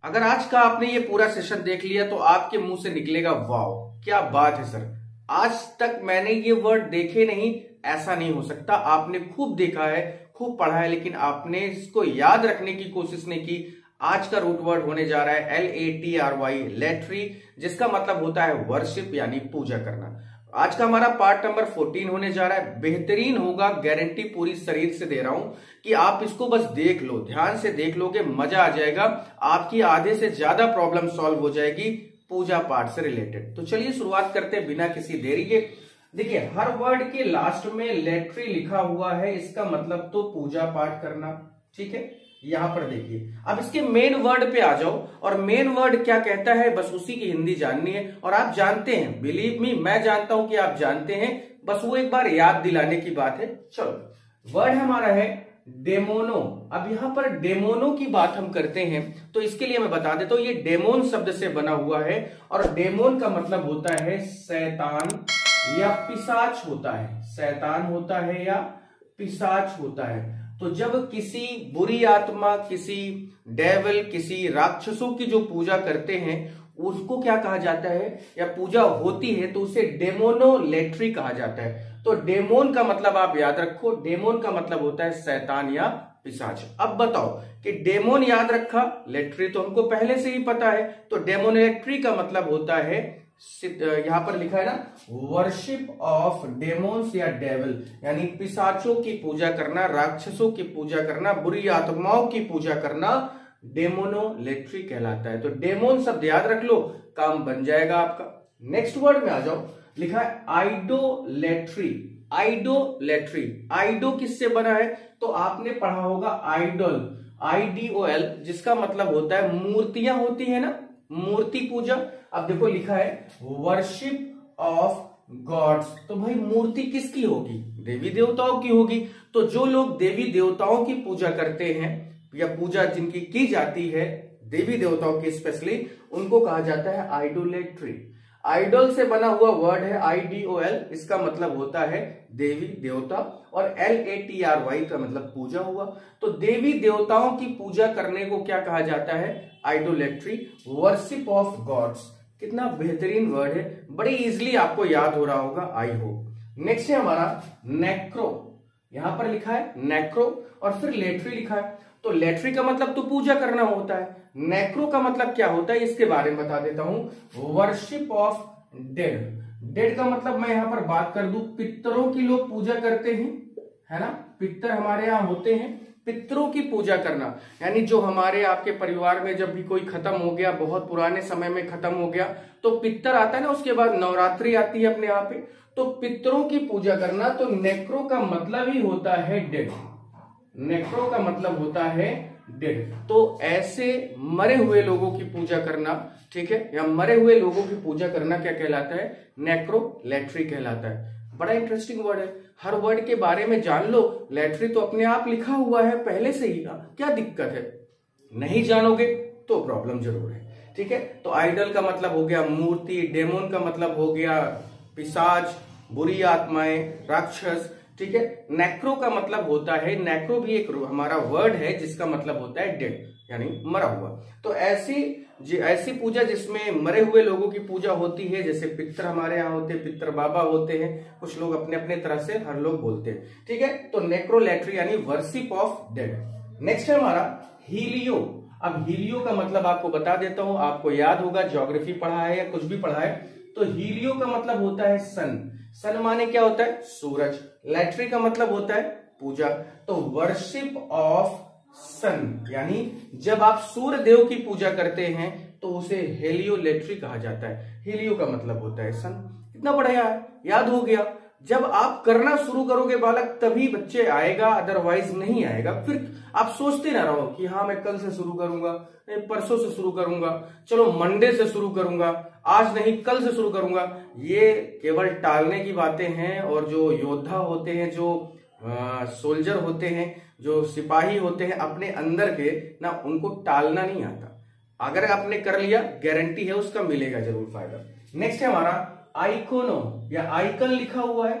अगर आज का आपने ये पूरा सेशन देख लिया तो आपके मुंह से निकलेगा वाओ क्या बात है सर, आज तक मैंने ये वर्ड देखे नहीं, ऐसा नहीं हो सकता। आपने खूब देखा है, खूब पढ़ा है, लेकिन आपने इसको याद रखने की कोशिश नहीं की। आज का रूट वर्ड होने जा रहा है LATRY, लैट्री, जिसका मतलब होता है वर्शिप यानी पूजा करना। आज का हमारा पार्ट नंबर 14 होने जा रहा है। बेहतरीन होगा, गारंटी पूरी शरीर से दे रहा हूं कि आप इसको बस देख लो, ध्यान से देख लोगे, मजा आ जाएगा। आपकी आधे से ज्यादा प्रॉब्लम सॉल्व हो जाएगी पूजा पाठ से रिलेटेड। तो चलिए शुरुआत करते हैं बिना किसी देरी के। देखिए, हर वर्ड के लास्ट में लैट्री लिखा हुआ है, इसका मतलब तो पूजा पाठ करना, ठीक है। यहां पर देखिए, अब इसके मेन वर्ड पे आ जाओ, और मेन वर्ड क्या कहता है बस उसी की हिंदी जाननी है। और आप जानते हैं, बिलीव मी, मैं जानता हूं कि आप जानते हैं, बस वो एक बार याद दिलाने की बात है। चलो, वर्ड हमारा है डेमोनो। अब यहां पर डेमोनो की बात हम करते हैं तो इसके लिए मैं बता देता हूं, ये डेमोन शब्द से बना हुआ है, और डेमोन का मतलब होता है शैतान या पिशाच होता है। शैतान होता है या पिशाच होता है। तो जब किसी बुरी आत्मा, किसी डेविल, किसी राक्षसों की जो पूजा करते हैं उसको क्या कहा जाता है, या पूजा होती है तो उसे डेमोनोलेट्री कहा जाता है। तो डेमोन का मतलब आप याद रखो, डेमोन का मतलब होता है शैतान या पिशाच। अब बताओ कि डेमोन याद रखा, लेट्री तो हमको पहले से ही पता है, तो डेमोनेट्री का मतलब होता है, यहां पर लिखा है ना, वर्शिप ऑफ डेमोन्स या डेविल, यानी पिशाचों की पूजा करना, राक्षसों की पूजा करना, बुरी आत्माओं की पूजा करना, डेमोनोलेट्री कहलाता है। तो डेमोन शब्द याद रख लो, काम बन जाएगा आपका। नेक्स्ट वर्ड में आ जाओ, लिखा है आइडोलेट्री। आइडोलेट्री, आइडो किससे बना है तो आपने पढ़ा होगा आइडल, IDOL, जिसका मतलब होता है मूर्तियां होती है ना, मूर्ति पूजा। अब देखो लिखा है वर्शिप ऑफ गॉड्स, तो भाई मूर्ति किसकी होगी, देवी देवताओं की होगी। तो जो लोग देवी देवताओं की पूजा करते हैं या पूजा जिनकी की जाती है देवी देवताओं की स्पेशली, उनको कहा जाता है आइडोलेट्री। आइडल से बना हुआ वर्ड है IDOL, इसका मतलब होता है देवी देवता, और LATRY का मतलब पूजा हुआ। तो देवी देवताओं की पूजा करने को क्या कहा जाता है, आइडोलेट्री, वर्शिप ऑफ गॉड्स। कितना बेहतरीन वर्ड है, बड़ी इजीली आपको याद हो रहा होगा, आई होप। नेक्स्ट है हमारा नेक्रो। यहां पर लिखा है नेक्रो और फिर लेट्री लिखा है। तो लेट्री का मतलब तो पूजा करना होता है, नेक्रो का मतलब क्या होता है इसके बारे में बता देता हूं, वर्शिप ऑफ डेड। डेड का मतलब मैं यहां पर बात कर दूं, पितरों की लोग पूजा करते हैं, है ना, पितर हमारे यहाँ होते हैं, पितरों की पूजा करना, यानी जो हमारे आपके परिवार में जब भी कोई खत्म हो गया, बहुत पुराने समय में खत्म हो गया, तो पितर आता है ना, उसके बाद नवरात्रि आती है अपने यहाँ पे, तो पितरों की पूजा करना। तो नेक्रो का मतलब ही होता है डेड, नेक्रो का मतलब होता है डेड। तो ऐसे मरे हुए लोगों की पूजा करना, ठीक है, या मरे हुए लोगों की पूजा करना क्या कहलाता है, नेक्रोलेट्री कहलाता है। बड़ा इंटरेस्टिंग वर्ड है, हर वर्ड के बारे में जान लो। लैट्री तो अपने आप लिखा हुआ है पहले से ही, क्या दिक्कत है, नहीं जानोगे तो प्रॉब्लम जरूर है, ठीक है। तो आइडल का मतलब हो गया मूर्ति, डेमोन का मतलब हो गया पिशाच, बुरी आत्माएं, राक्षस, ठीक है। नेक्रो का मतलब होता है, नेक्रो भी एक हमारा वर्ड है जिसका मतलब होता है डेड, यानी मरा हुआ। तो ऐसी पूजा जिसमें मरे हुए लोगों की पूजा होती है, जैसे पितर हमारे यहाँ होते हैं, पितर बाबा होते हैं, कुछ लोग अपने अपने तरह से हर लोग बोलते हैं, ठीक है। तो नेक्रोलेट्री यानी वर्शिप ऑफ डेड। नेक्स्ट है हमारा हीलियो। अब हीलियो का मतलब आपको बता देता हूं, आपको याद होगा, ज्योग्राफी पढ़ा है या कुछ भी पढ़ा है, तो हीलियो का मतलब होता है सन। सन माने क्या होता है, सूरज। लैट्री का मतलब होता है पूजा। तो वर्शिप ऑफ सन, यानी जब आप सूर्य देव की पूजा करते हैं तो उसे हेलियोलेट्री कहा जाता है। हेलियो का मतलब होता है सन। कितना बढ़िया है, याद हो गया। जब आप करना शुरू करोगे बालक, तभी बच्चे आएगा, अदरवाइज नहीं आएगा। फिर आप सोचते ना रहो कि हाँ मैं कल से शुरू करूंगा, नहीं परसों से शुरू करूंगा, चलो मंडे से शुरू करूंगा, आज नहीं कल से शुरू करूंगा। ये केवल टालने की बातें हैं। और जो योद्धा होते हैं, जो सोल्जर होते हैं, जो सिपाही होते हैं अपने अंदर के ना, उनको टालना नहीं आता। अगर आपने कर लिया, गारंटी है उसका मिलेगा जरूर फायदा। नेक्स्ट है हमारा आइकोनो या आइकन लिखा हुआ है,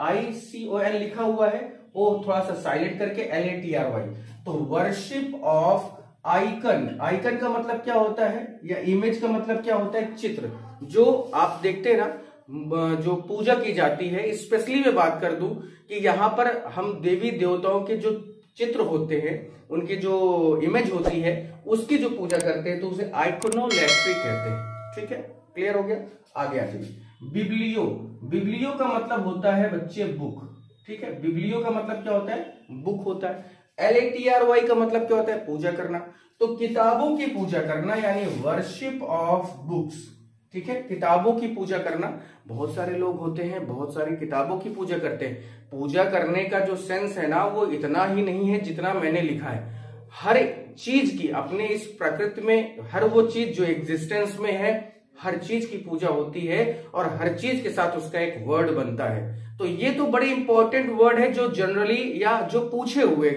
ICON लिखा हुआ है, वो थोड़ा सा साइलेंट करके LATRY। तो वर्शिप ऑफ आइकन, आइकन का मतलब क्या होता है, या इमेज का मतलब क्या होता है, चित्र। जो आप देखते हैं ना, जो पूजा की जाती है, स्पेशली मैं बात कर दूं कि यहाँ पर हम देवी देवताओं के जो चित्र होते हैं, उनकी जो इमेज होती है, उसकी जो पूजा करते हैं तो उसे आइकोनोलैट्री कहते हैं। ठीक है, क्लियर हो गया। आगे आ जाइए। बिब्लियो, बिब्लियो का मतलब होता है बच्चे बुक। ठीक है, बिब्लियो का मतलब क्या होता है, बुक होता है। LATRY का मतलब क्या होता है, पूजा करना। तो किताबों की पूजा करना यानी वर्शिप ऑफ बुक्स। ठीक है, किताबों की पूजा करना। बहुत सारे लोग होते हैं, बहुत सारी किताबों की पूजा करते हैं। पूजा करने का जो सेंस है ना, वो इतना ही नहीं है जितना मैंने लिखा है। हर चीज की अपने इस प्रकृति में, हर वो चीज जो एग्जिस्टेंस में है, हर चीज की पूजा होती है और हर चीज के साथ उसका एक वर्ड बनता है। तो ये तो बड़े इंपॉर्टेंट वर्ड है जो जनरली या जो पूछे हुए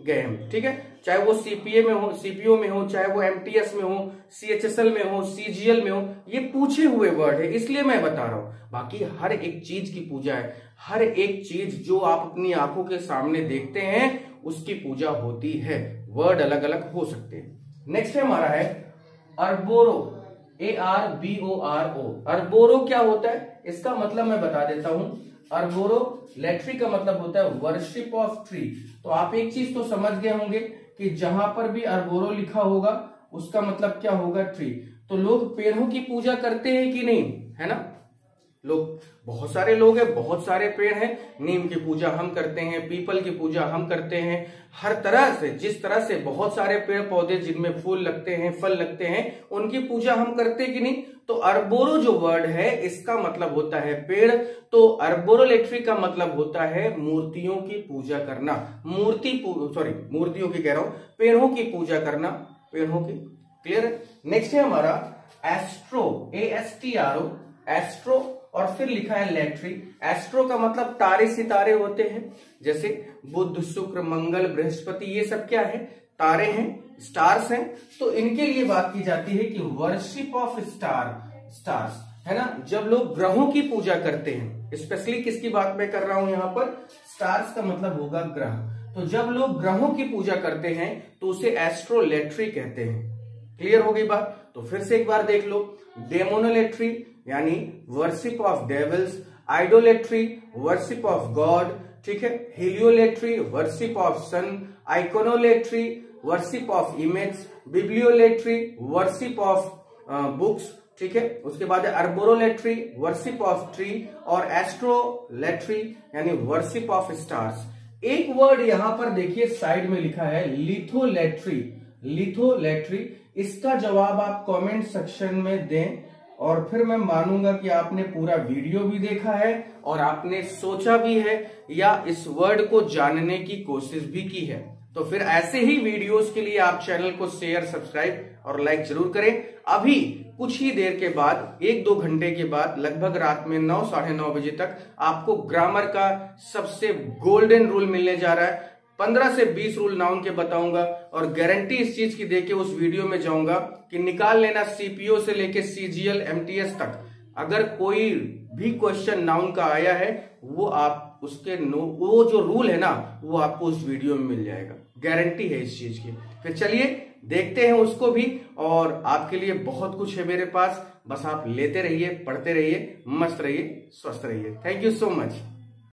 गए हैं। ठीक है, चाहे वो सीपीए में हो, सीपीओ में हो, चाहे वो MTS में हो, CHSL में हो, CGL में हो, ये पूछे हुए वर्ड है, इसलिए मैं बता रहा हूं। बाकी हर एक चीज की पूजा है, हर एक चीज जो आप अपनी आंखों के सामने देखते हैं उसकी पूजा होती है। वर्ड अलग अलग हो सकते हैं। नेक्स्ट हमारा है अर्बोरो, ARBORO। अर्बोरो क्या होता है, इसका मतलब मैं बता देता हूं। अर्बोरोलैट्री का मतलब होता है वर्शिप ऑफ ट्री। तो आप एक चीज तो समझ गए होंगे कि जहां पर भी अर्बोरो लिखा होगा उसका मतलब क्या होगा, ट्री। तो लोग पेड़ों की पूजा करते हैं कि नहीं, है ना। लोग, बहुत सारे लोग हैं, बहुत सारे पेड़ हैं। नीम की पूजा हम करते हैं, पीपल की पूजा हम करते हैं। हर तरह से, जिस तरह से बहुत सारे पेड़ पौधे जिनमें फूल लगते हैं, फल लगते हैं, उनकी पूजा हम करते हैं कि नहीं। तो अर्बोरो जो वर्ड है इसका मतलब होता है पेड़। तो अर्बोरोलैट्री का मतलब होता है मूर्तियों की पूजा करना। मूर्तियों की कह रहा हूं, पेड़ों की पूजा करना, पेड़ों की। क्लियर है। नेक्स्ट है हमारा एस्ट्रो, ASTRO, एस्ट्रो, और फिर लिखा है लैट्री। एस्ट्रो का मतलब तारे सितारे होते हैं, जैसे बुध, शुक्र, मंगल, बृहस्पति, ये सब क्या है, तारे हैं, स्टार्स हैं। तो इनके लिए बात की जाती है कि वर्शिप ऑफ स्टार्स, है ना। जब लोग ग्रहों की पूजा करते हैं, स्पेशली किसकी बात मैं कर रहा हूं यहां पर, स्टार्स का मतलब होगा ग्रह। तो जब लोग ग्रहों की पूजा करते हैं तो उसे एस्ट्रोलैट्री कहते हैं। क्लियर हो गई बात। तो फिर से एक बार देख लो। डेमोनोलैट्री यानी worship of devils, idolatry worship of god, ठीक है। Heliolatry worship of sun, iconolatry worship of image, bibliolatry worship of books, ठीक है। उसके बाद अर्बोरोलैट्री वर्शिप ऑफ ट्री, और एस्ट्रोलैट्री यानी वर्शिप ऑफ स्टार्स। एक वर्ड यहां पर देखिए साइड में लिखा है लिथोलैट्री, लिथोलैट्री। इसका जवाब आप कमेंट सेक्शन में दें और फिर मैं मानूंगा कि आपने पूरा वीडियो भी देखा है और आपने सोचा भी है या इस वर्ड को जानने की कोशिश भी की है। तो फिर ऐसे ही वीडियोस के लिए आप चैनल को शेयर, सब्सक्राइब और लाइक जरूर करें। अभी कुछ ही देर के बाद, 1-2 घंटे के बाद, लगभग रात में 9, साढ़े 9 बजे तक आपको ग्रामर का सबसे गोल्डन रूल मिलने जा रहा है। 15 से 20 रूल नाउन के बताऊंगा और गारंटी इस चीज की देके उस वीडियो में जाऊंगा कि निकाल लेना सीपीओ से लेके CGL MTS तक। अगर कोई भी क्वेश्चन नाउन का आया है वो आप उसके वो जो रूल है ना वो आपको उस वीडियो में मिल जाएगा, गारंटी है इस चीज की। फिर चलिए देखते हैं उसको भी, और आपके लिए बहुत कुछ है मेरे पास। बस आप लेते रहिए, पढ़ते रहिए, मस्त रहिए, स्वस्थ रहिए। Thank you so much.